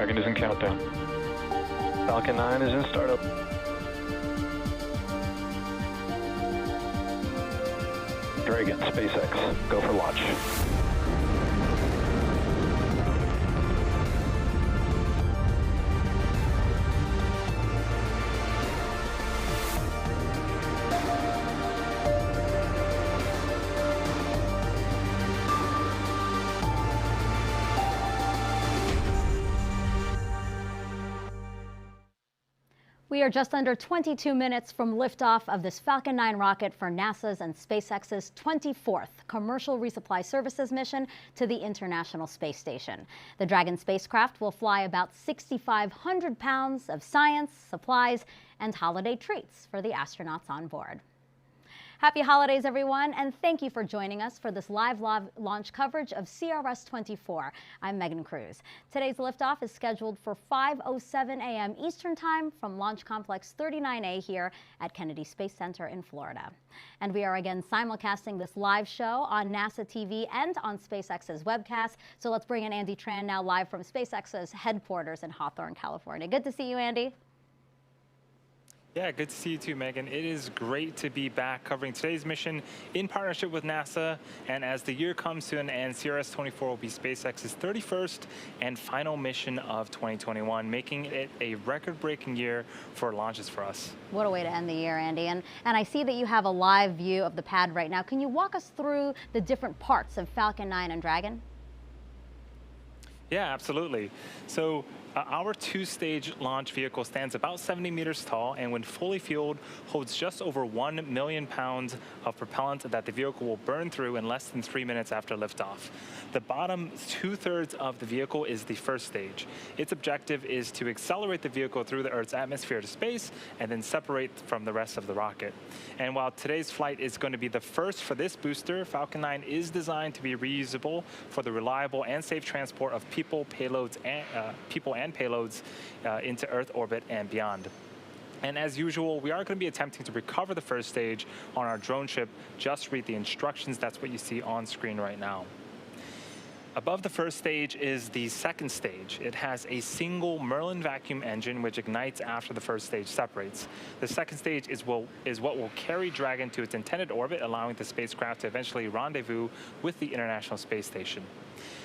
Dragon is in countdown. Falcon 9 is in startup. Dragon, SpaceX, go for launch. We are just under 22 minutes from liftoff of this Falcon 9 rocket for NASA's and SpaceX's 24th commercial resupply services mission to the International Space Station. The Dragon spacecraft will fly about 6,500 pounds of science, supplies, and holiday treats for the astronauts on board. Happy holidays, everyone, and thank you for joining us for this live launch coverage of CRS 24. I'm Megan Cruz. Today's liftoff is scheduled for 5:07 a.m. Eastern Time from Launch Complex 39A here at Kennedy Space Center in Florida. And we are again simulcasting this live show on NASA TV and on SpaceX's webcast. So let's bring in Andy Tran now live from SpaceX's headquarters in Hawthorne, California. Good to see you, Andy. Yeah, good to see you too, Megan. It is great to be back covering today's mission in partnership with NASA. And as the year comes to an end, CRS 24 will be SpaceX's 31st and final mission of 2021, making it a record-breaking year for launches for us. What a way to end the year, Andy. And I see that you have a live view of the pad right now. Can you walk us through the different parts of Falcon 9 and Dragon? Yeah, absolutely. So our two-stage launch vehicle stands about 70 meters tall and when fully fueled holds just over 1 million pounds of propellant that the vehicle will burn through in less than 3 minutes after liftoff. The bottom two-thirds of the vehicle is the first stage. Its objective is to accelerate the vehicle through the Earth's atmosphere to space and then separate from the rest of the rocket. And while today's flight is going to be the first for this booster, Falcon 9 is designed to be reusable for the reliable and safe transport of people, payloads, and payloads into Earth orbit and beyond. And as usual, we are going to be attempting to recover the first stage on our drone ship. Just read the instructions. That's what you see on screen right now. Above the first stage is the second stage. It has a single Merlin vacuum engine which ignites after the first stage separates. The second stage is what will carry Dragon to its intended orbit, allowing the spacecraft to eventually rendezvous with the International Space Station.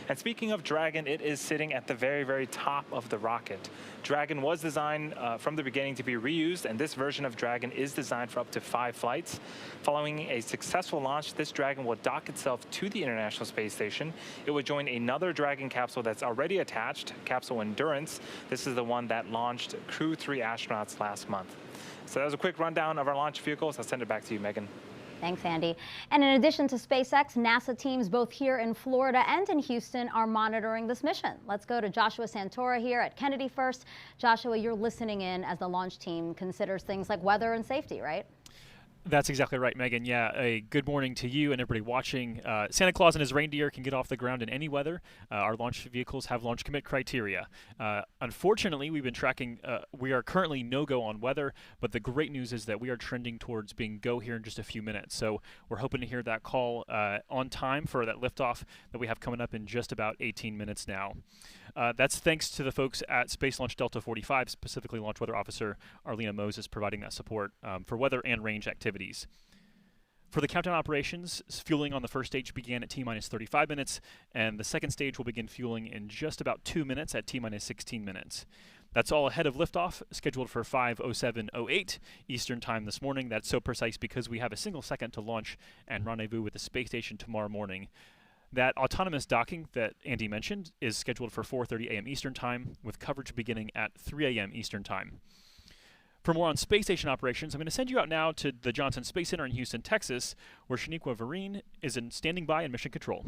And speaking of Dragon, it is sitting at the very, very top of the rocket. Dragon was designed from the beginning to be reused, and this version of Dragon is designed for up to 5 flights. Following a successful launch, this Dragon will dock itself to the International Space Station. It will join another Dragon capsule that's already attached, Capsule Endurance. This is the one that launched Crew 3 astronauts last month. So that was a quick rundown of our launch vehicles. I'll send it back to you, Megan. Thanks, Andy. And in addition to SpaceX, NASA teams both here in Florida and in Houston are monitoring this mission. Let's go to Joshua Santora here at Kennedy first. Joshua, you're listening in as the launch team considers things like weather and safety, right? That's exactly right, Megan. Yeah, a good morning to you and everybody watching. Santa Claus and his reindeer can get off the ground in any weather. Our launch vehicles have launch commit criteria. Unfortunately, we've been tracking, we are currently no-go on weather, but the great news is that we are trending towards being go here in just a few minutes. So we're hoping to hear that call on time for that liftoff that we have coming up in just about 18 minutes now. That's thanks to the folks at Space Launch Delta 45, specifically Launch Weather Officer Arlena Moses, providing that support for weather and range activities. For the countdown operations, fueling on the first stage began at T-minus 35 minutes, and the second stage will begin fueling in just about 2 minutes at T-minus 16 minutes. That's all ahead of liftoff, scheduled for 5:07:08 Eastern Time this morning. That's so precise because we have a single second to launch and rendezvous with the space station tomorrow morning. That autonomous docking that Andy mentioned is scheduled for 4:30 a.m. Eastern Time, with coverage beginning at 3 a.m. Eastern Time. For more on space station operations, I'm going to send you out now to the Johnson Space Center in Houston, Texas, where Shaniqua Vereen is standing by in mission control.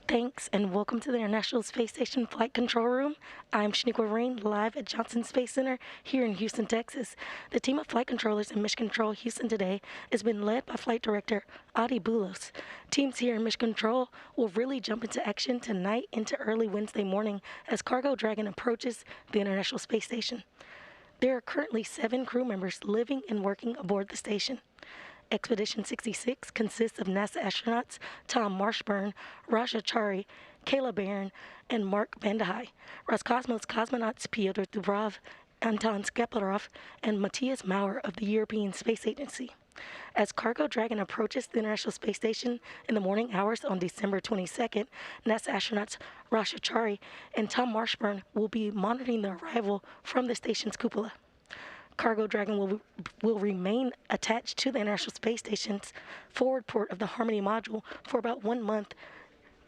Thanks, and welcome to the International Space Station Flight Control Room. I'm Shaniqua Vereen, live at Johnson Space Center here in Houston, Texas. The team of flight controllers in Mission Control Houston today has been led by Flight Director Adi Boulos. Teams here in Mission Control will really jump into action tonight into early Wednesday morning as Cargo Dragon approaches the International Space Station. There are currently 7 crew members living and working aboard the station. Expedition 66 consists of NASA astronauts Tom Marshburn, Raja Chari, Kayla Barron, and Mark Vandehei. Roscosmos cosmonauts Pyotr Dubrov, Anton Skleplarov, and Matthias Maurer of the European Space Agency. As Cargo Dragon approaches the International Space Station in the morning hours on December 22nd, NASA astronauts Raja Chari and Tom Marshburn will be monitoring the arrival from the station's cupola. Cargo Dragon will remain attached to the International Space Station's forward port of the Harmony module for about 1 month,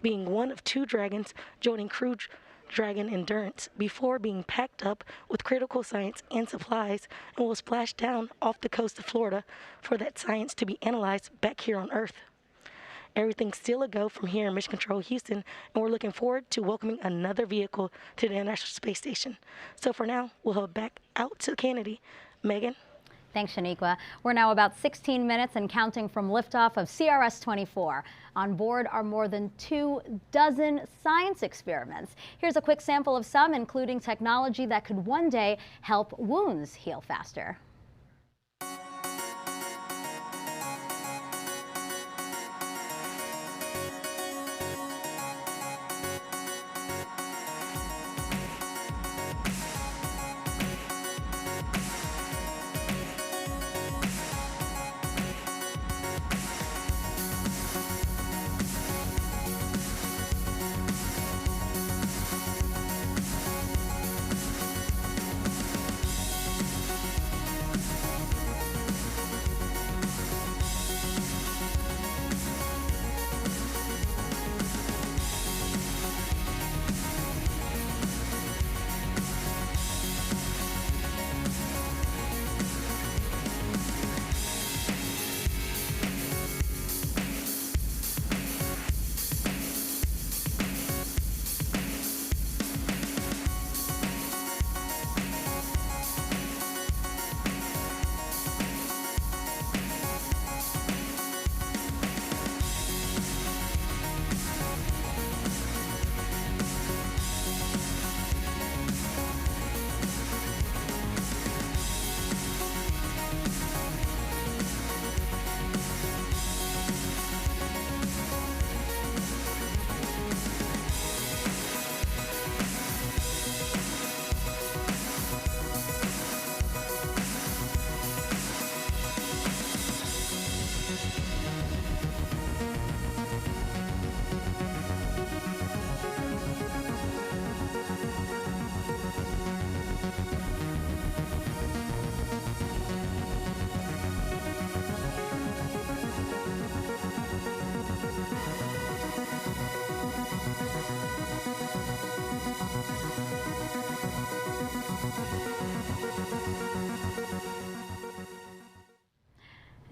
being one of 2 Dragons joining Crew Dragon Endurance before being packed up with critical science and supplies and will splash down off the coast of Florida for that science to be analyzed back here on Earth. Everything's still a go from here in Mission Control Houston, and we're looking forward to welcoming another vehicle to the International Space Station. So for now, we'll head back out to Kennedy. Megan? Thanks, Shaniqua. We're now about 16 minutes and counting from liftoff of CRS-24. On board are more than 24 science experiments. Here's a quick sample of some, including technology that could one day help wounds heal faster.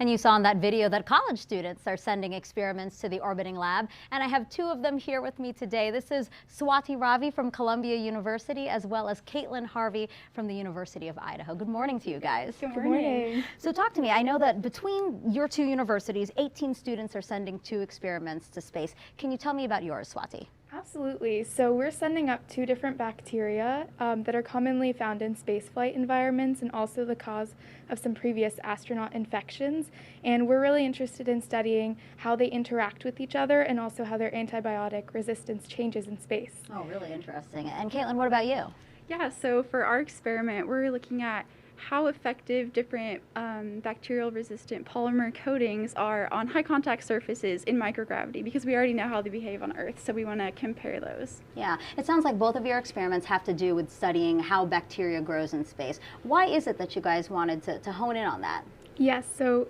And you saw in that video that college students are sending experiments to the orbiting lab. And I have 2 of them here with me today. This is Swati Ravi from Columbia University, as well as Caitlin Harvey from the University of Idaho. Good morning to you guys. Good morning. So talk to me. I know that between your 2 universities, 18 students are sending 2 experiments to space. Can you tell me about yours, Swati? Absolutely. So we're sending up 2 different bacteria that are commonly found in spaceflight environments and also the cause of some previous astronaut infections. And we're really interested in studying how they interact with each other and also how their antibiotic resistance changes in space. Oh, really interesting. And Caitlin, what about you? Yeah, so for our experiment, we're looking at how effective different bacterial-resistant polymer coatings are on high contact surfaces in microgravity, because we already know how they behave on Earth, so we want to compare those. Yeah, it sounds like both of your experiments have to do with studying how bacteria grows in space. Why is it that you guys wanted to hone in on that? Yes, so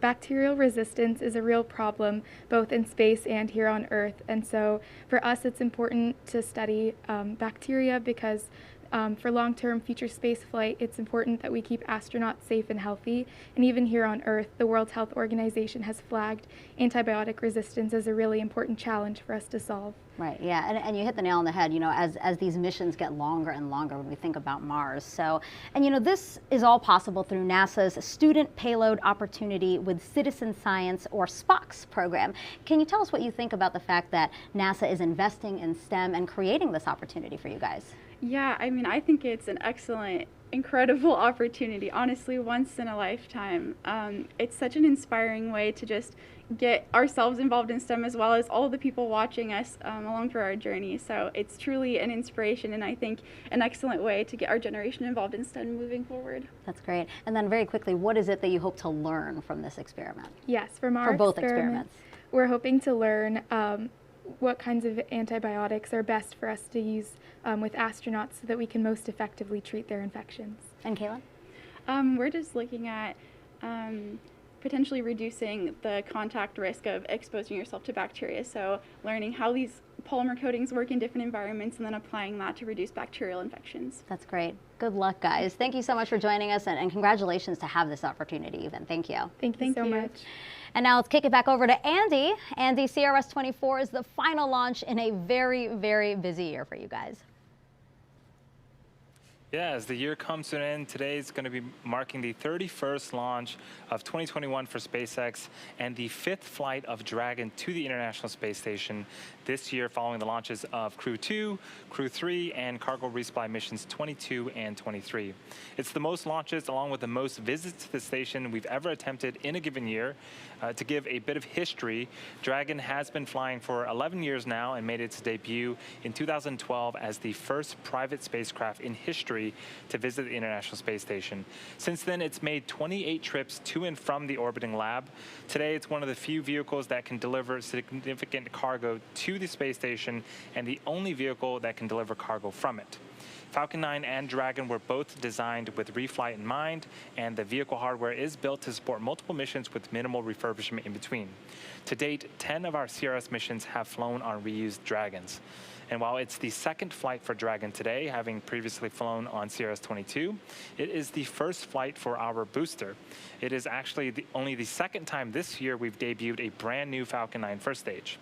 bacterial resistance is a real problem both in space and here on Earth. And so for us, it's important to study bacteria because for long-term future space flight, it's important that we keep astronauts safe and healthy. And even here on Earth, the World Health Organization has flagged antibiotic resistance as a really important challenge for us to solve. Right, yeah, and you hit the nail on the head, you know, as these missions get longer and longer when we think about Mars. So, and you know, this is all possible through NASA's Student Payload Opportunity with Citizen Science, or SPOX program. Can you tell us what you think about the fact that NASA is investing in STEM and creating this opportunity for you guys? Yeah, I mean, I think it's an excellent incredible opportunity, honestly, once in a lifetime. It's such an inspiring way to just get ourselves involved in STEM as well as all the people watching us along through our journey. So it's truly an inspiration, and I think an excellent way to get our generation involved in STEM moving forward. That's great. And then very quickly, what is it that you hope to learn from this experiment? Yes, from our both experiments. We're hoping to learn what kinds of antibiotics are best for us to use with astronauts so that we can most effectively treat their infections. And Kayla? We're just looking at potentially reducing the contact risk of exposing yourself to bacteria. So learning how these polymer coatings work in different environments and then applying that to reduce bacterial infections. That's great. Good luck, guys. Thank you so much for joining us, and congratulations to have this opportunity even. Thank you. Thank you so much. And now let's kick it back over to Andy. Andy, CRS 24 is the final launch in a very, very busy year for you guys. Yeah, as the year comes to an end, today is going to be marking the 31st launch of 2021 for SpaceX and the 5th flight of Dragon to the International Space Station this year, following the launches of Crew 2, Crew 3, and cargo resupply missions 22 and 23. It's the most launches, along with the most visits to the station we've ever attempted in a given year. To give a bit of history, Dragon has been flying for 11 years now and made its debut in 2012 as the first private spacecraft in history to visit the International Space Station. Since then, it's made 28 trips to and from the orbiting lab. Today, it's one of the few vehicles that can deliver significant cargo to the space station and the only vehicle that can deliver cargo from it. Falcon 9 and Dragon were both designed with reflight in mind, and the vehicle hardware is built to support multiple missions with minimal refurbishment in between. To date, 10 of our CRS missions have flown on reused Dragons. And while it's the second flight for Dragon today, having previously flown on CRS-22, it is the first flight for our booster. It is actually only the second time this year we've debuted a brand new Falcon 9 first stage.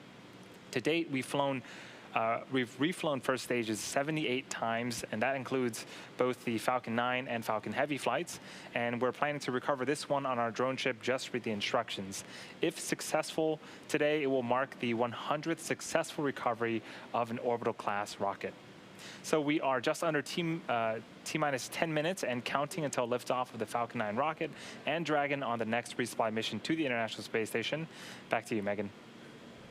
To date, we've reflown first stages 78 times, and that includes both the Falcon 9 and Falcon Heavy flights. And we're planning to recover this one on our drone ship. Just read the instructions. If successful today, it will mark the 100th successful recovery of an orbital class rocket. So we are just under T-minus 10 minutes and counting until liftoff of the Falcon 9 rocket and Dragon on the next resupply mission to the International Space Station. Back to you, Megan.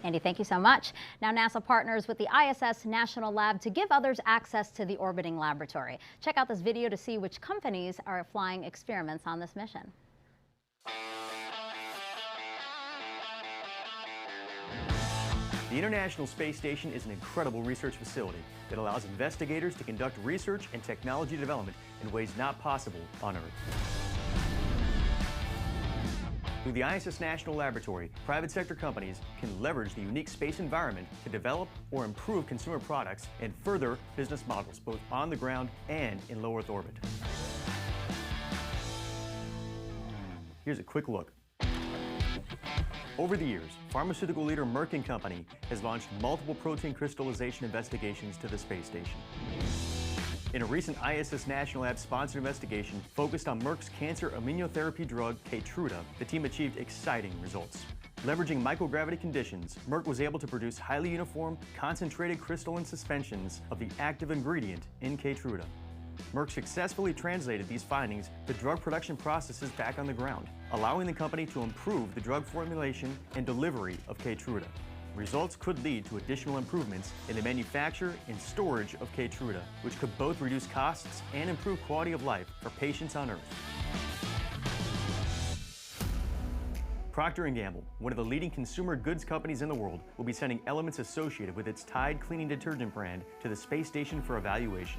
Andy, thank you so much. Now NASA partners with the ISS National Lab to give others access to the orbiting laboratory. Check out this video to see which companies are flying experiments on this mission. The International Space Station is an incredible research facility that allows investigators to conduct research and technology development in ways not possible on Earth. Through the ISS National Laboratory, private sector companies can leverage the unique space environment to develop or improve consumer products and further business models, both on the ground and in low Earth orbit. Here's a quick look. Over the years, pharmaceutical leader Merck & Company has launched multiple protein crystallization investigations to the space station. In a recent ISS National Lab sponsored investigation focused on Merck's cancer immunotherapy drug Keytruda, the team achieved exciting results. Leveraging microgravity conditions, Merck was able to produce highly uniform, concentrated crystalline suspensions of the active ingredient in Keytruda. Merck successfully translated these findings to drug production processes back on the ground, allowing the company to improve the drug formulation and delivery of Keytruda. Results could lead to additional improvements in the manufacture and storage of Keytruda, which could both reduce costs and improve quality of life for patients on Earth. Procter & Gamble, one of the leading consumer goods companies in the world, will be sending elements associated with its Tide cleaning detergent brand to the space station for evaluation.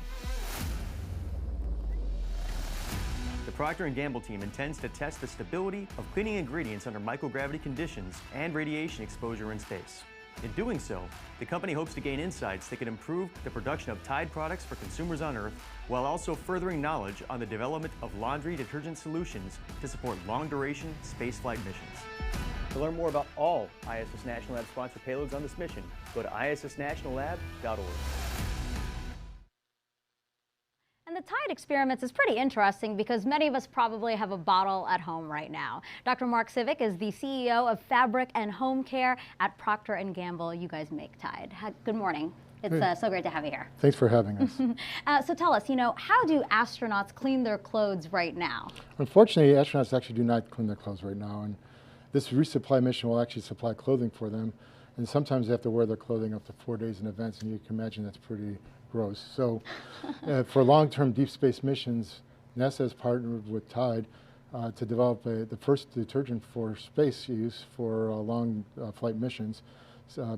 The Procter & Gamble team intends to test the stability of cleaning ingredients under microgravity conditions and radiation exposure in space. In doing so, the company hopes to gain insights that can improve the production of Tide products for consumers on Earth, while also furthering knowledge on the development of laundry detergent solutions to support long-duration spaceflight missions. To learn more about all ISS National Lab sponsored payloads on this mission, go to issnationallab.org. And the Tide experiments is pretty interesting because many of us probably have a bottle at home right now. Dr. Mark Civic is the CEO of Fabric and Home Care at Procter & Gamble. You guys make Tide. Good morning. It's so great to have you here. Thanks for having us. So tell us, how do astronauts clean their clothes right now? Unfortunately, astronauts actually do not clean their clothes right now, and this resupply mission will actually supply clothing for them, and sometimes they have to wear their clothing up to 4 days in advance, and you can imagine that's pretty gross. So for long-term deep space missions, NASA has partnered with Tide to develop the first detergent for space use for long flight missions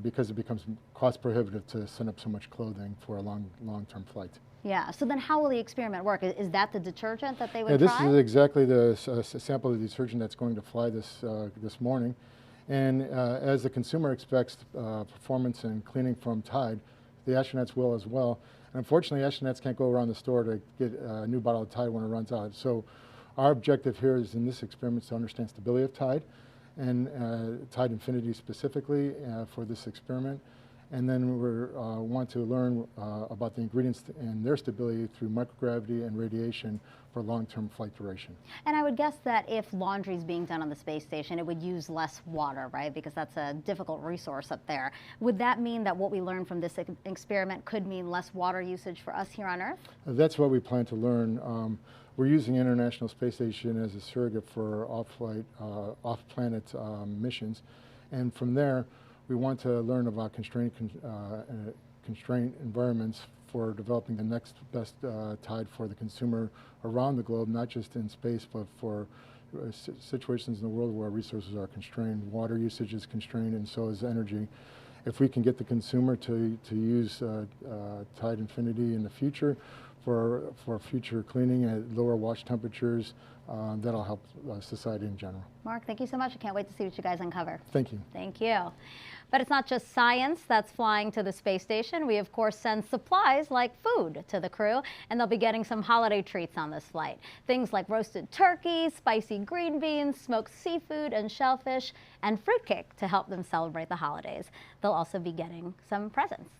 because it becomes cost prohibitive to send up so much clothing for a long-term flight. Yeah, so then how will the experiment work? Is that the detergent that they would this try? is exactly the sample of the detergent that's going to fly this morning. And as the consumer expects performance and cleaning from Tide, the astronauts will as well. And unfortunately, astronauts can't go around the store to get a new bottle of Tide when it runs out. So our objective here is in this experiment is to understand stability of Tide and Tide Infinity specifically for this experiment. And then we want to learn about the ingredients and their stability through microgravity and radiation for long-term flight duration. And I would guess that if laundry is being done on the space station, it would use less water, right? Because that's a difficult resource up there. Would that mean that what we learn from this experiment could mean less water usage for us here on Earth? That's what we plan to learn. We're using International Space Station as a surrogate for off-planet missions. And from there, we want to learn about constraint environments for developing the next best Tide for the consumer around the globe, not just in space, but for situations in the world where resources are constrained. Water usage is constrained, and so is energy. If we can get the consumer to use Tide Infinity in the future for future cleaning at lower wash temperatures, that'll help society in general. Mark, thank you so much. I can't wait to see what you guys uncover. Thank you. Thank you. But it's not just science that's flying to the space station. We, of course, send supplies like food to the crew, and they'll be getting some holiday treats on this flight. Things like roasted turkey, spicy green beans, smoked seafood and shellfish, and fruitcake to help them celebrate the holidays. They'll also be getting some presents.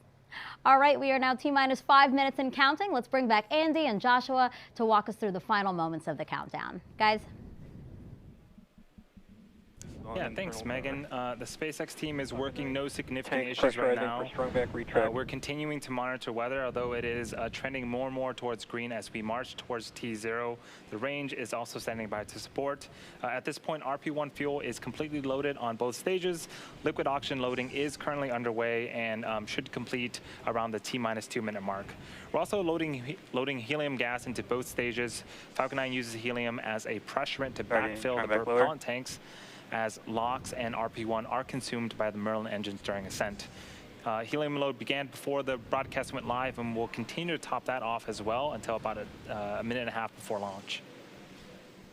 All right, we are now T-minus 5 minutes and counting. Let's bring back Andy and Joshua to walk us through the final moments of the countdown. Guys? Yeah, thanks, Megan. The SpaceX team is working no significant issues right now. We're continuing to monitor weather, although it is trending more and more towards green as we march towards T0. The range is also standing by to support. At this point, RP1 fuel is completely loaded on both stages. Liquid oxygen loading is currently underway and should complete around the T-minus 2 minute mark. We're also loading helium gas into both stages. Falcon 9 uses helium as a pressurant to backfill the propellant tanks, as LOX and RP1 are consumed by the Merlin engines during ascent. Helium load began before the broadcast went live, and we'll continue to top that off as well until about a minute and a half before launch.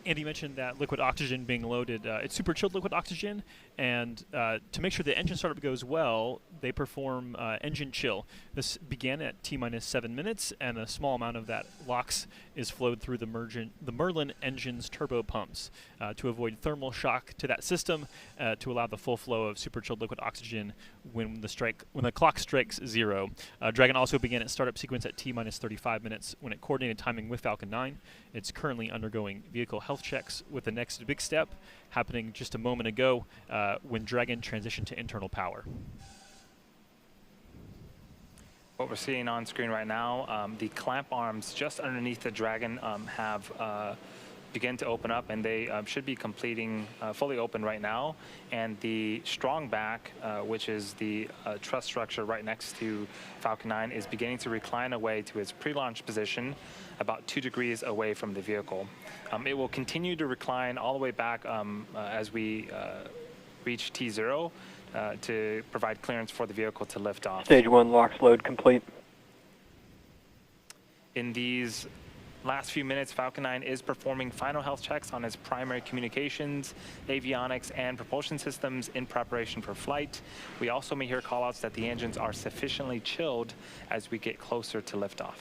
Andy mentioned that liquid oxygen being loaded. It's super chilled liquid oxygen, and to make sure the engine startup goes well, they perform engine chill. This began at T-minus 7 minutes, and a small amount of that LOX is flowed through the Merlin engine's turbo pumps to avoid thermal shock to that system, to allow the full flow of super chilled liquid oxygen when the clock strikes 0. Dragon also began its startup sequence at T-minus 35 minutes when it coordinated timing with Falcon 9. It's currently undergoing vehicle health checks, with the next big step happening just a moment ago when Dragon transitioned to internal power. What we're seeing on screen right now, the clamp arms just underneath the Dragon have begun to open up, and they should be completing fully open right now. And the strong back, which is the truss structure right next to Falcon 9, is beginning to recline away to its pre-launch position, about 2 degrees away from the vehicle. It will continue to recline all the way back as we reach T0 to provide clearance for the vehicle to lift off. Stage 1 LOX load complete. In these last few minutes, Falcon 9 is performing final health checks on its primary communications, avionics, and propulsion systems in preparation for flight. We also may hear callouts that the engines are sufficiently chilled as we get closer to liftoff.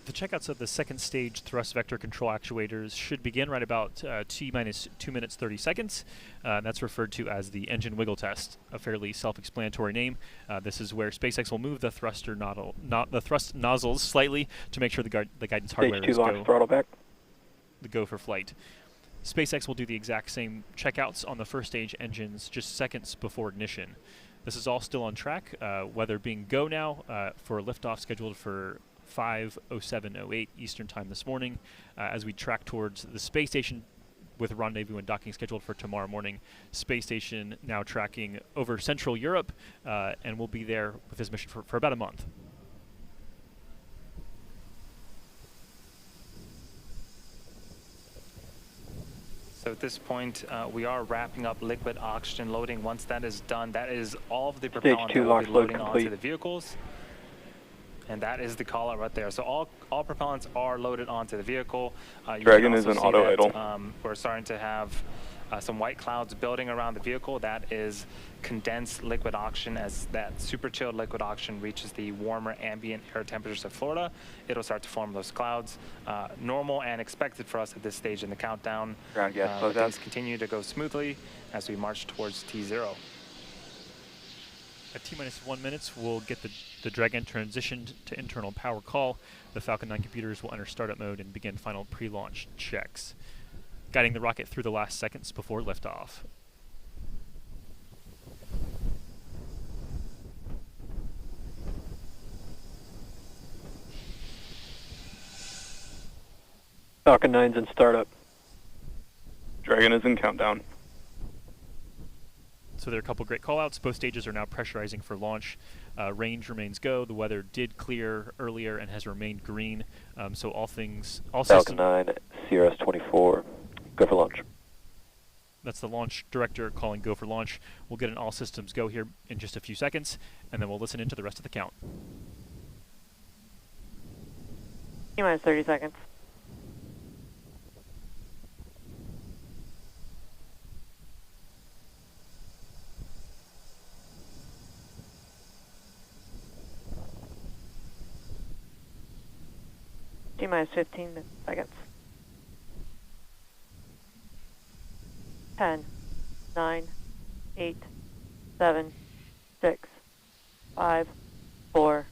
The checkouts of the second stage thrust vector control actuators should begin right about T-minus 2 minutes 30 seconds. That's referred to as the engine wiggle test, a fairly self-explanatory name. This is where SpaceX will move the thrust nozzles slightly to make sure the guidance hardware Stage 2 LOX throttle back. Go for flight. SpaceX will do the exact same checkouts on the first stage engines just seconds before ignition. This is all still on track. Weather being go now for liftoff scheduled for 5:07:08 Eastern Time this morning as we track towards the space station with rendezvous and docking scheduled for tomorrow morning. Space station now tracking over Central Europe and will be there with this mission for about a month. So at this point, we are wrapping up liquid oxygen loading. Once that is done, that is all of the propellant that will be loading onto the vehicles. And that is the call out right there. So all propellants are loaded onto the vehicle. Dragon is an auto idle. We're starting to have some white clouds building around the vehicle. That is condensed liquid oxygen. As that super chilled liquid oxygen reaches the warmer ambient air temperatures of Florida, it'll start to form those clouds. Normal and expected for us at this stage in the countdown. Ground gas close things continue to go smoothly as we march towards T0. At T-1 minutes, we'll get the Dragon transitioned to internal power call. The Falcon 9 computers will enter startup mode and begin final pre-launch checks, guiding the rocket through the last seconds before liftoff. Falcon 9's in startup. Dragon is in countdown. So there are a couple great callouts. Both stages are now pressurizing for launch. Range remains go. The weather did clear earlier and has remained green. So all Falcon 9, CRS 24, go for launch. That's the launch director calling go for launch. We'll get an all systems go here in just a few seconds, and then we'll listen into the rest of the count. T-minus 30 seconds. T-minus 15 seconds. 10, 9, 8, 7, 6, 5, 4,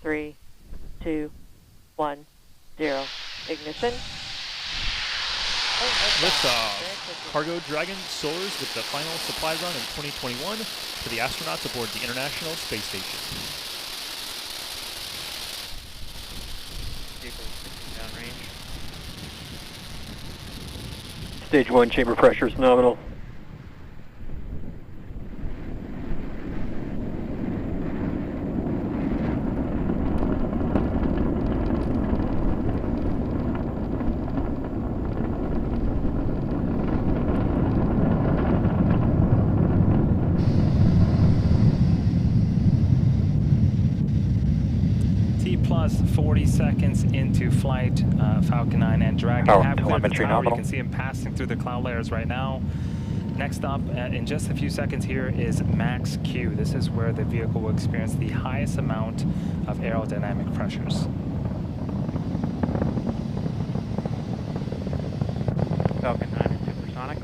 3, 2, 1, 0. Ignition. Liftoff. Cargo Dragon soars with the final supply run in 2021 for the astronauts aboard the International Space Station. Stage 1 chamber pressure is nominal. Plus 40 seconds into flight, Falcon 9 and Dragon have cleared the tower. You can see them passing through the cloud layers right now. Next up, in just a few seconds here, is max Q. This is where the vehicle will experience the highest amount of aerodynamic pressures. Falcon 9 is supersonic.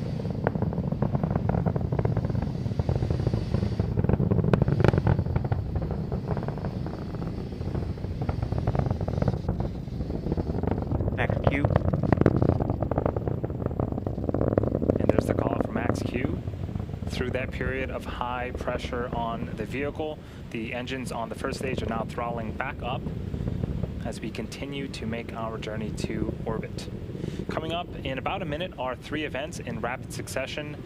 Max Q. And there's the call out for max Q. Through that period of high pressure on the vehicle, the engines on the first stage are now throttling back up as we continue to make our journey to orbit. Coming up in about a minute are 3 events in rapid succession.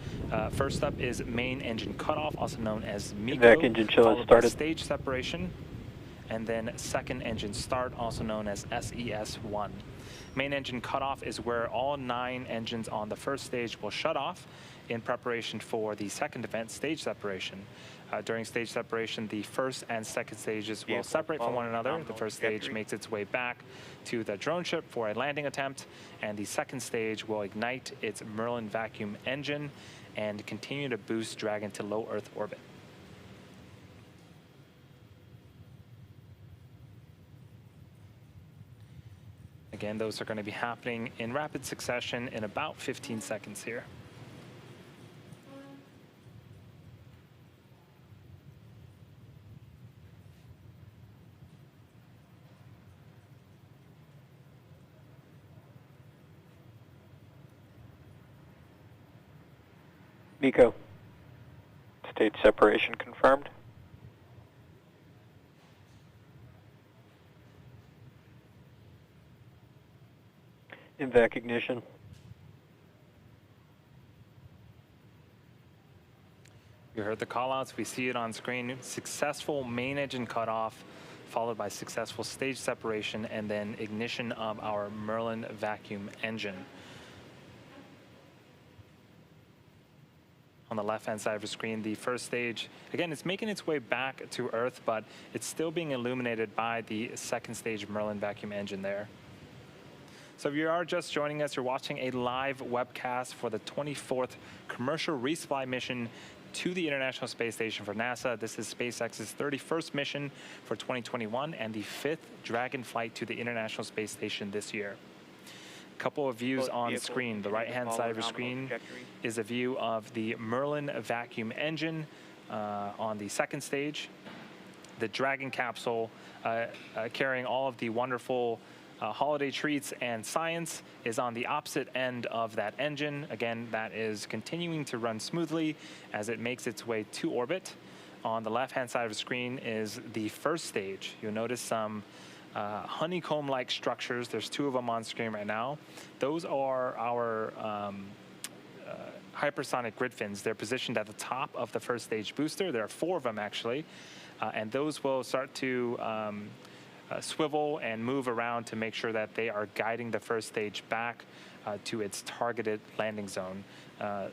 First up is main engine cutoff, also known as MECO, Engine chill followed by started. stage separation, and then second engine start, also known as SES1. Main engine cutoff is where all 9 engines on the first stage will shut off in preparation for the second event, stage separation. During stage separation, the first and second stages will separate from one another. The first stage makes its way back to the drone ship for a landing attempt, and the second stage will ignite its Merlin vacuum engine and continue to boost Dragon to low Earth orbit. Again, those are going to be happening in rapid succession in about 15 seconds here. MECO. Stage separation confirmed. Invac ignition. You heard the callouts. We see it on screen. Successful main engine cutoff, followed by successful stage separation, and then ignition of our Merlin vacuum engine. On the left-hand side of the screen, the first stage, again, it's making its way back to Earth, but it's still being illuminated by the second stage Merlin vacuum engine there. So if you are just joining us, you're watching a live webcast for the 24th commercial resupply mission to the International Space Station for NASA. This is SpaceX's 31st mission for 2021 and the 5th Dragon flight to the International Space Station this year. Couple of views on screen. The right-hand side of the screen is a view of the Merlin vacuum engine on the second stage. The Dragon capsule carrying all of the wonderful holiday treats and science is on the opposite end of that engine. Again, that is continuing to run smoothly as it makes its way to orbit. On the left-hand side of the screen is the first stage. You'll notice some honeycomb-like structures. There's two of them on screen right now. Those are our hypersonic grid fins. They're positioned at the top of the first stage booster. There are 4 of them actually, and those will start to swivel and move around to make sure that they are guiding the first stage back to its targeted landing zone.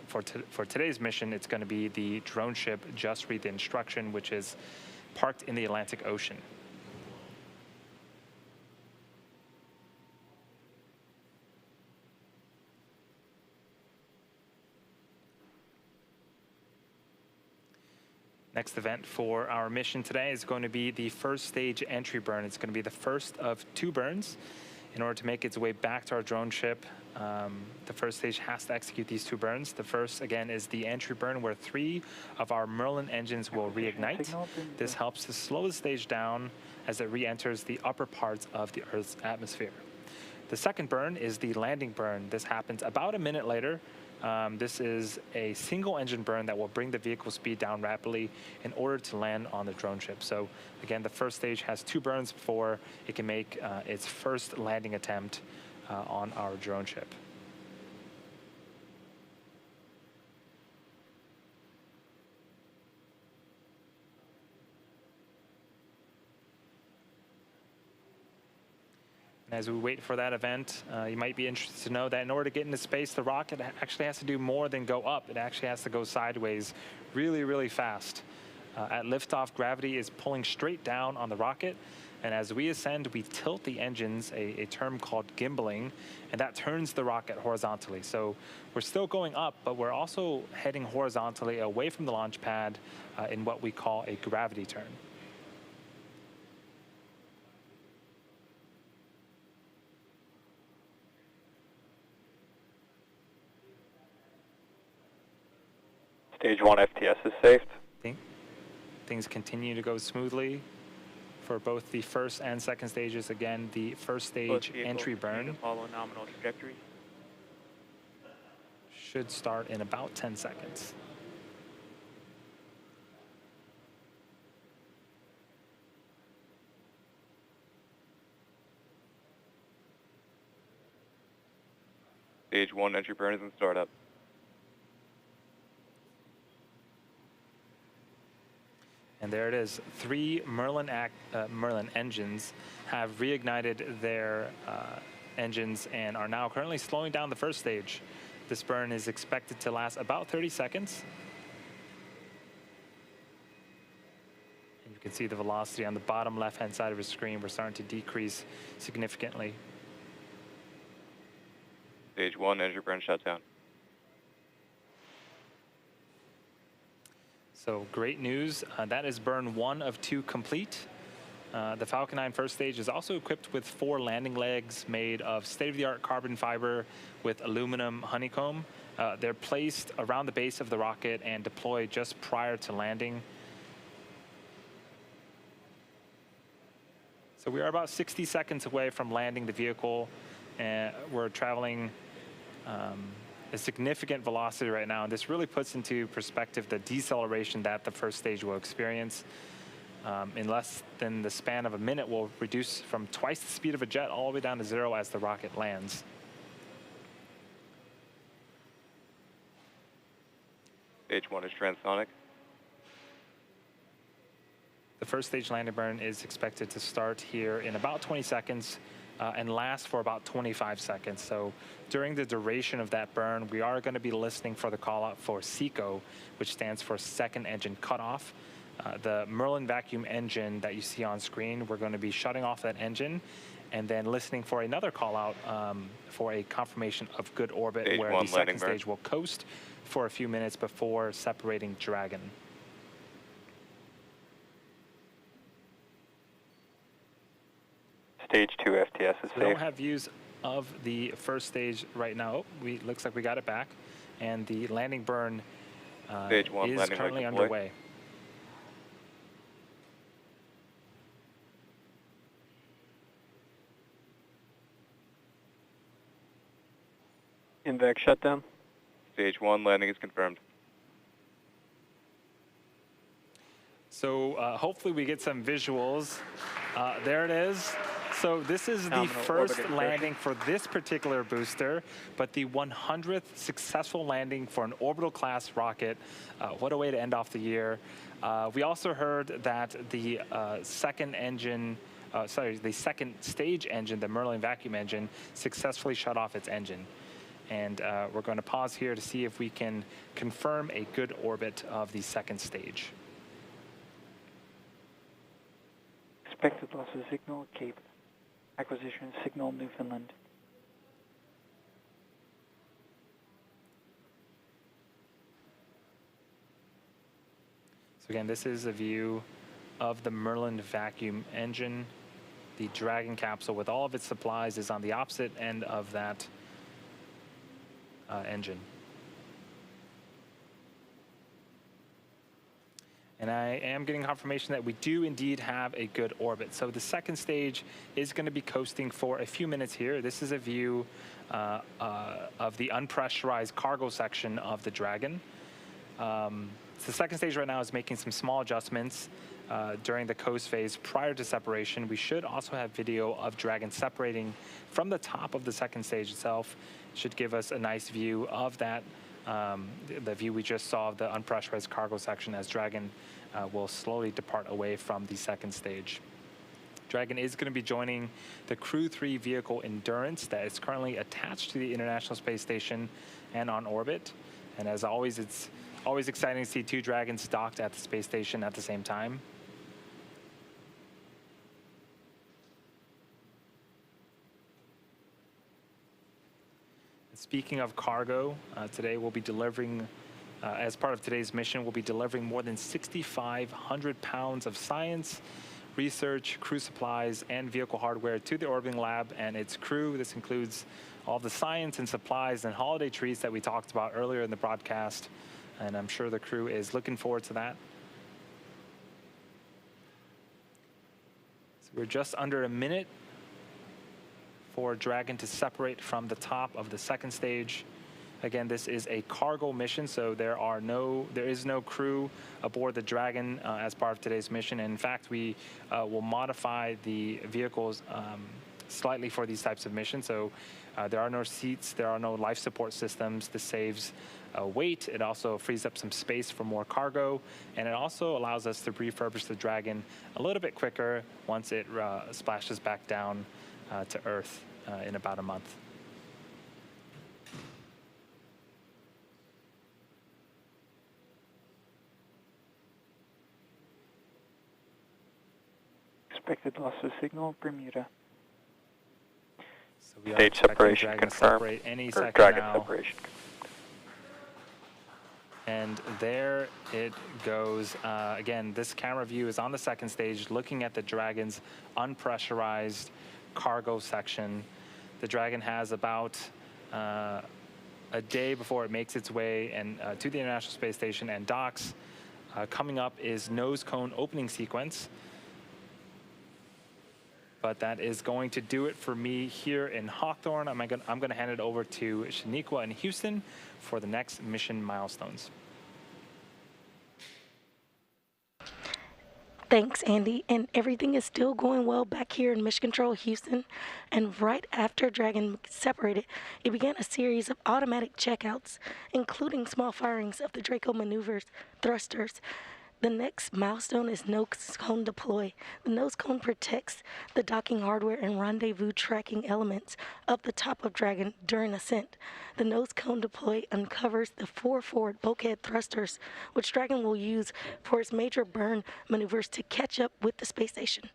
For today's mission, it's going to be the drone ship Just Read the Instruction, which is parked in the Atlantic Ocean. Next event for our mission today is going to be the first stage entry burn. It's going to be the first of 2 burns. In order to make its way back to our drone ship, the first stage has to execute these 2 burns. The first, again, is the entry burn where 3 of our Merlin engines will reignite. This helps to slow the stage down as it re-enters the upper parts of the Earth's atmosphere. The second burn is the landing burn. This happens about a minute later. This is a single engine burn that will bring the vehicle speed down rapidly in order to land on the drone ship. So again, the first stage has 2 burns before it can make its first landing attempt on our drone ship. And as we wait for that event, you might be interested to know that in order to get into space, the rocket actually has to do more than go up. It actually has to go sideways really, really fast. At liftoff, gravity is pulling straight down on the rocket. And as we ascend, we tilt the engines, a term called gimbaling, and that turns the rocket horizontally. So we're still going up, but we're also heading horizontally away from the launch pad in what we call a gravity turn. Stage 1 FTS is safe. Things continue to go smoothly for both the first and second stages. Again, the first stage entry burn follow nominal trajectory. should start in about 10 seconds. Stage 1 entry burn is in startup. And there it is. 3 Merlin engines have reignited their engines and are now currently slowing down the first stage. This burn is expected to last about 30 seconds. And you can see the velocity on the bottom left-hand side of the screen. We're starting to decrease significantly. Stage 1 entry burn shutdown. So great news. That is burn 1 of 2 complete. The Falcon 9 first stage is also equipped with 4 landing legs made of state-of-the-art carbon fiber with aluminum honeycomb. They're placed around the base of the rocket and deployed just prior to landing. So we are about 60 seconds away from landing the vehicle, and we're traveling a significant velocity right now, and this really puts into perspective the deceleration that the first stage will experience. In less than the span of a minute, we'll reduce from twice the speed of a jet all the way down to 0 as the rocket lands. Stage 1 is transonic. The first stage landing burn is expected to start here in about 20 seconds and last for about 25 seconds. So during the duration of that burn, we are going to be listening for the call out for SECO, which stands for second engine cutoff. The Merlin vacuum engine that you see on screen, we're going to be shutting off that engine and then listening for another call out for a confirmation of good orbit, Stage where 1 the second landing burn. stage will coast for a few minutes before separating Dragon. Stage 2 FTS is We don't safe. have views of the first stage right now. Oh, looks like we got it back. And the landing burn Stage 1 is landing currently leg deploy. underway. Invac shutdown. Stage 1 landing is confirmed. So hopefully we get some visuals. There it is. So this is the Nominal first orbit landing for this particular booster, but the 100th successful landing for an orbital class rocket. What a way to end off the year. We also heard that the second stage engine, the Merlin vacuum engine, successfully shut off its engine. And we're going to pause here to see if we can confirm a good orbit of the second stage. Expected loss of signal, Cape. Acquisition signal, Newfoundland. So again, this is a view of the Merlin vacuum engine. The Dragon capsule with all of its supplies is on the opposite end of that engine. And I am getting confirmation that we do indeed have a good orbit. So the second stage is going to be coasting for a few minutes here. This is a view of the unpressurized cargo section of the Dragon. So the second stage right now is making some small adjustments during the coast phase prior to separation. We should also have video of Dragon separating from the top of the second stage itself. Should give us a nice view of that. The view we just saw of the unpressurized cargo section as Dragon will slowly depart away from the second stage. Dragon is going to be joining the Crew 3 vehicle Endurance that is currently attached to the International Space Station and on orbit. And as always, it's always exciting to see two Dragons docked at the space station at the same time. Speaking of cargo, today we'll be delivering, as part of today's mission, we'll be delivering more than 6,500 pounds of science, research, crew supplies, and vehicle hardware to the orbiting lab and its crew. This includes all the science and supplies and holiday treats that we talked about earlier in the broadcast, and I'm sure the crew is looking forward to that. So we're just under a minute for Dragon to separate from the top of the second stage. Again, this is a cargo mission, so there is no crew aboard the Dragon as part of today's mission. And in fact, we will modify the vehicles slightly for these types of missions. So there are no seats, there are no life support systems. This saves weight. It also frees up some space for more cargo, and it also allows us to refurbish the Dragon a little bit quicker once it splashes back down to Earth in about a month. Expected loss of signal, Bermuda. So we are Stage expecting separation Dragon to confirmed. separate any Or second Dragon now. separation. And there it goes. Again, this camera view is on the second stage, looking at the Dragon's unpressurized cargo section. The Dragon has about a day before it makes its way to the International Space Station and docks. Coming up is nose cone opening sequence. But that is going to do it for me here in Hawthorne. I'm going to hand it over to Shaniqua in Houston for the next mission milestones. Thanks, Andy. And everything is still going well back here in Mission Control, Houston. And right after Dragon separated, it began a series of automatic checkouts, including small firings of the Draco maneuvers, thrusters. The next milestone is nose cone deploy. The nose cone protects the docking hardware and rendezvous tracking elements up the top of Dragon during ascent. The nose cone deploy uncovers the 4 forward bulkhead thrusters, which Dragon will use for its major burn maneuvers to catch up with the space station.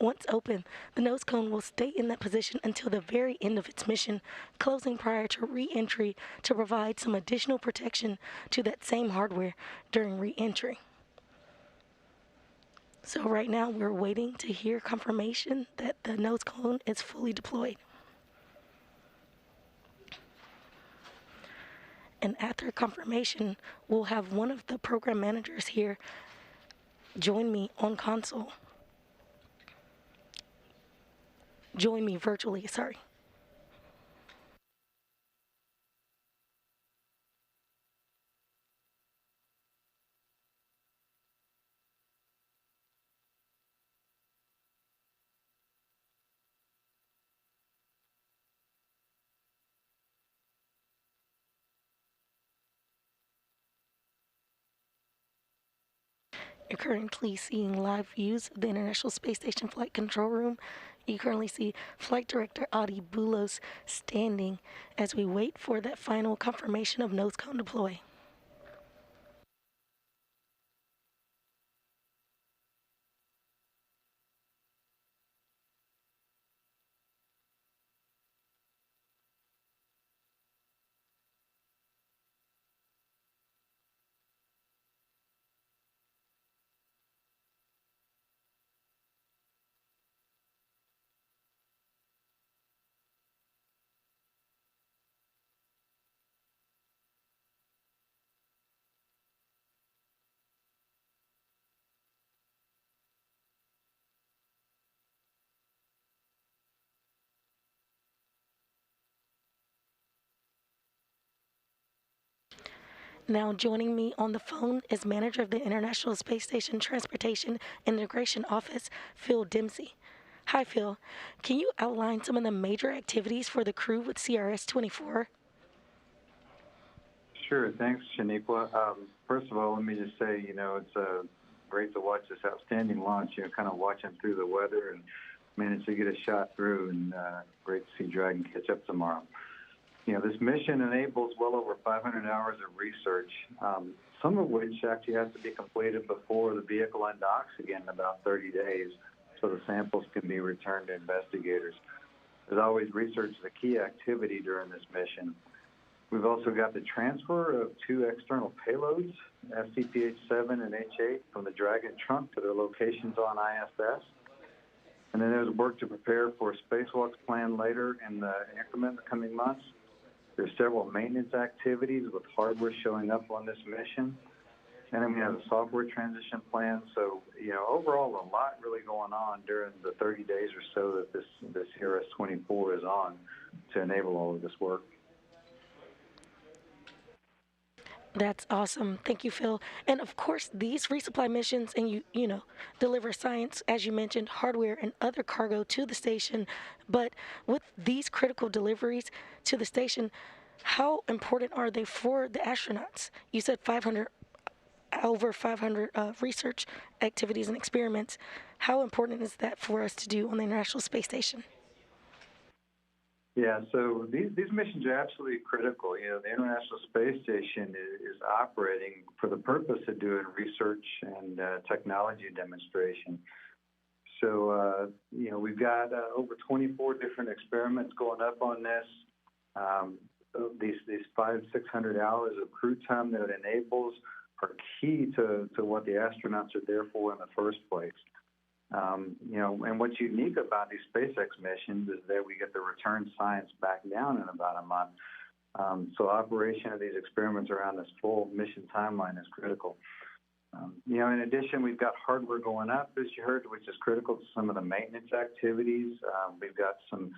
Once open, the nose cone will stay in that position until the very end of its mission, closing prior to re-entry to provide some additional protection to that same hardware during re-entry. So right now we're waiting to hear confirmation that the nose cone is fully deployed. And after confirmation, we'll have one of the program managers here join me on console. Join me virtually, sorry. You're currently seeing live views of the International Space Station Flight Control Room. You currently see Flight Director Adi Boulos standing as we wait for that final confirmation of nose cone deploy. Now joining me on the phone is manager of the International Space Station Transportation Integration Office, Phil Dempsey. Hi, Phil. Can you outline some of the major activities for the crew with CRS 24? Sure. Thanks, Shaniqua. First of all, let me just say, it's great to watch this outstanding launch, kind of watching through the weather and manage to get a shot through, and great to see Dragon catch up tomorrow. This mission enables well over 500 hours of research, some of which actually has to be completed before the vehicle undocks again in about 30 days, so the samples can be returned to investigators. As always, research is a key activity during this mission. We've also got the transfer of 2 external payloads, SCP-H7 and H8, from the Dragon trunk to their locations on ISS. And then there's work to prepare for spacewalks planned later in the increment in the coming months. There's several maintenance activities with hardware showing up on this mission. And then we have a software transition plan. So, overall, a lot really going on during the 30 days or so that this CRS-24 is on to enable all of this work. That's awesome. Thank you, Phil. And of course, these resupply missions and deliver science, as you mentioned, hardware and other cargo to the station. But with these critical deliveries to the station, how important are they for the astronauts? You said over 500 research activities and experiments. How important is that for us to do on the International Space Station? Yeah, so these missions are absolutely critical. The International Space Station is operating for the purpose of doing research and technology demonstration. So, we've got over 24 different experiments going up on this. These 500-600 hours of crew time that it enables are key to what the astronauts are there for in the first place. And what's unique about these SpaceX missions is that we get the return science back down in about a month. So operation of these experiments around this full mission timeline is critical. In addition, we've got hardware going up, as you heard, which is critical to some of the maintenance activities. We've got some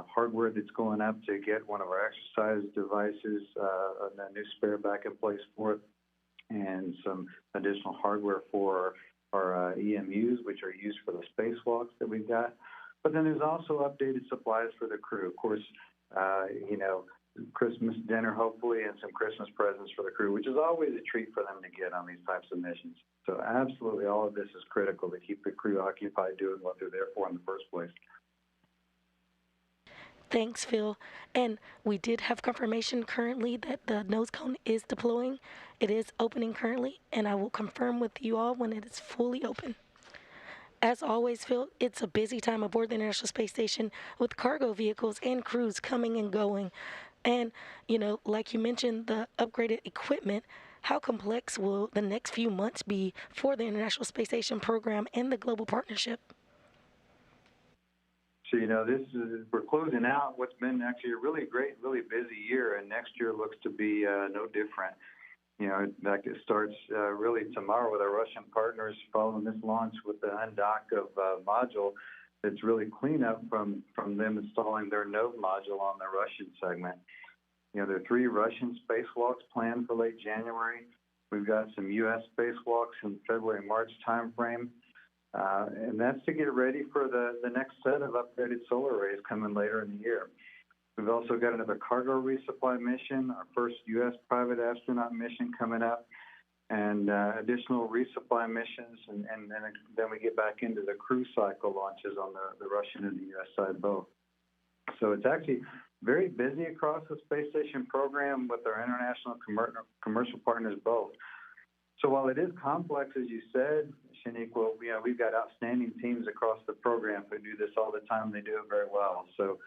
hardware that's going up to get one of our exercise devices, a new spare back in place for it, and some additional hardware for our EMUs, which are used for the spacewalks that we've got. But then there's also updated supplies for the crew. Of course, Christmas dinner, hopefully, and some Christmas presents for the crew, which is always a treat for them to get on these types of missions. So absolutely all of this is critical to keep the crew occupied doing what they're there for in the first place. Thanks, Phil. And we did have confirmation currently that the nose cone is deploying. It is opening currently, and I will confirm with you all when it is fully open. As always, Phil, it's a busy time aboard the International Space Station with cargo vehicles and crews coming and going. And, like you mentioned, the upgraded equipment, how complex will the next few months be for the International Space Station program and the global partnership? So, we're closing out what's been actually a really great, really busy year, and next year looks to be no different. In fact, it starts really tomorrow with our Russian partners following this launch with the undock of module. It's really cleanup from them installing their node module on the Russian segment. There are 3 Russian spacewalks planned for late January. We've got some U.S. spacewalks in February-March timeframe. And that's to get ready for the next set of upgraded solar arrays coming later in the year. We've also got another cargo resupply mission, our first U.S. private astronaut mission coming up, and additional resupply missions, and then we get back into the crew cycle launches on the Russian and the U.S. side both. So it's actually very busy across the space station program with our international commercial partners both. So while it is complex, as you said, Shanique, we've got outstanding teams across the program who do this all the time. They do it very well. So,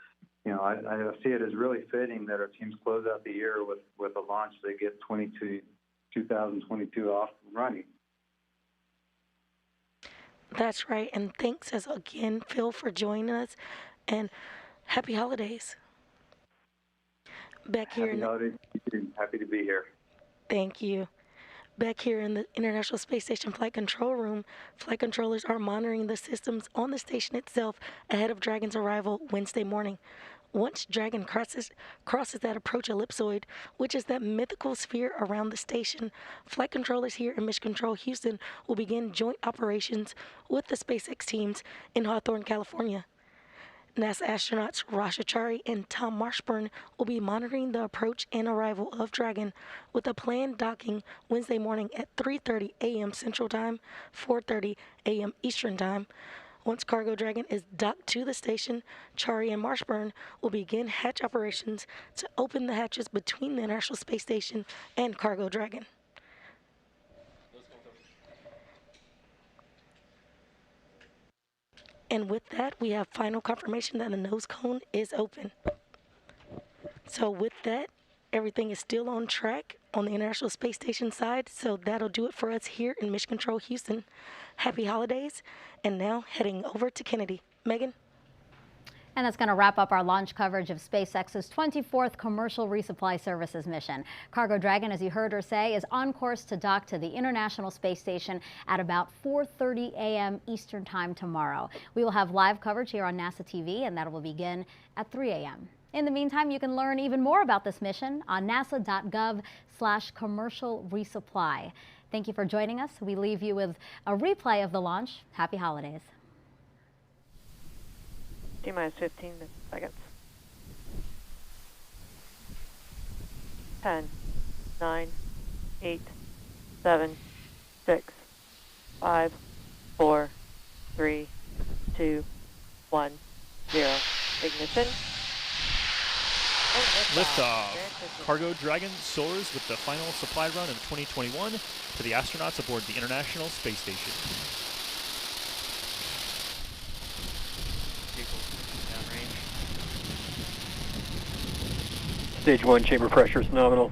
I see it as really fitting that our teams close out the year with a launch that get 2022 off and running. That's right. And thanks again, Phil, for joining us. And happy holidays. Back here. Happy holidays. Happy to be here. Thank you. Back here in the International Space Station Flight Control Room, flight controllers are monitoring the systems on the station itself ahead of Dragon's arrival Wednesday morning. Once Dragon crosses that approach ellipsoid, which is that mythical sphere around the station, flight controllers here in Mission Control Houston will begin joint operations with the SpaceX teams in Hawthorne, California. NASA astronauts Rasha Chari and Tom Marshburn will be monitoring the approach and arrival of Dragon with a planned docking Wednesday morning at 3:30 a.m. Central Time, 4:30 a.m. Eastern Time. Once Cargo Dragon is docked to the station, Chari and Marshburn will begin hatch operations to open the hatches between the International Space Station and Cargo Dragon. And with that, we have final confirmation that the nose cone is open. So with that, everything is still on track on the International Space Station side. So that'll do it for us here in Mission Control Houston. Happy holidays. And now heading over to Kennedy. Megan? And that's going to wrap up our launch coverage of SpaceX's 24th commercial resupply services mission. Cargo Dragon, as you heard her say, is on course to dock to the International Space Station at about 4:30 a.m. Eastern Time tomorrow. We will have live coverage here on NASA TV, and that will begin at 3 a.m. In the meantime, you can learn even more about this mission on nasa.gov/commercial resupply. Thank you for joining us. We leave you with a replay of the launch. Happy holidays. T-minus 15 seconds. 10, 9, 8, 7, 6, 5, 4, 3, 2, 1, 0. Ignition. Liftoff. Cargo Dragon soars with the final supply run of 2021 to the astronauts aboard the International Space Station. Stage 1 chamber pressure is nominal.